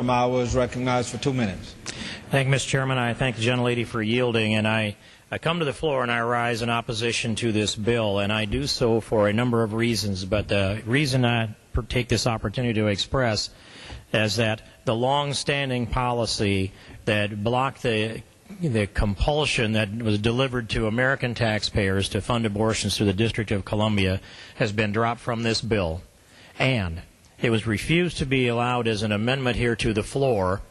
I is recognized for 2 minutes. Thank you, Mr. Chairman. I thank the gentlelady for yielding, and I come to the floor and I rise in opposition to this bill, and I do so for a number of reasons. But the reason I take this opportunity to express is that the long-standing policy that blocked the compulsion that was delivered to American taxpayers to fund abortions through the District of Columbia has been dropped from this bill, and it was refused to be allowed as an amendment here to the floor,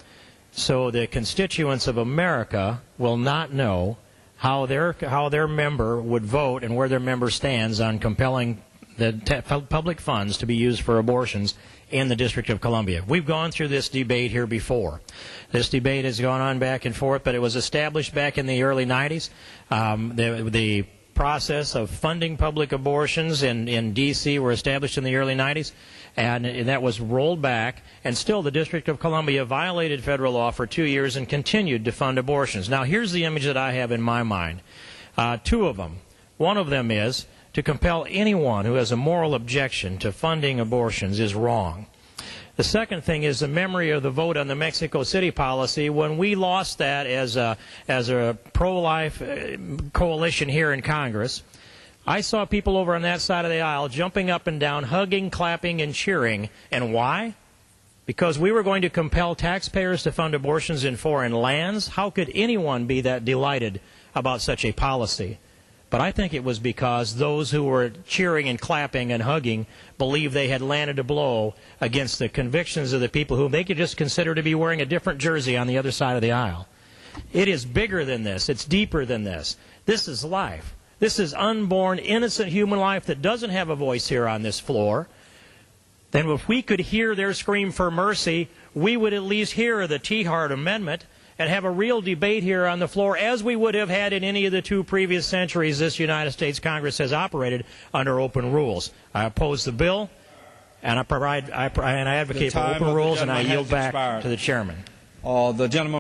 so the constituents of America will not know how their member would vote and where their member stands on compelling the public funds to be used for abortions in the District of Columbia. We've gone through this debate here before. This debate has gone on back and forth, but it was established back in the early 90s. The process of funding public abortions in D.C. were established in the early 90s, and that was rolled back, and still the District of Columbia violated federal law for 2 years and continued to fund abortions. Now, here's the image that I have in my mind. Two of them. One of them is to compel anyone who has a moral objection to funding abortions is wrong. The second thing is the memory of the vote on the Mexico City policy when we lost that as a pro-life coalition here in Congress. I saw people over on that side of the aisle jumping up and down, hugging, clapping, and cheering. And why? Because we were going to compel taxpayers to fund abortions in foreign lands. How could anyone be that delighted about such a policy? But I think it was because those who were cheering and clapping and hugging believed they had landed a blow against the convictions of the people whom they could just consider to be wearing a different jersey on the other side of the aisle. It is bigger than this. It's deeper than this. This is life. This is unborn, innocent human life that doesn't have a voice here on this floor. Then if we could hear their scream for mercy, we would at least hear the T-Hart Amendment and have a real debate here on the floor, as we would have had in any of the 2 previous centuries this United States Congress has operated under open rules. I oppose the bill, and I advocate for open rules, and I yield back to the chairman. The gentleman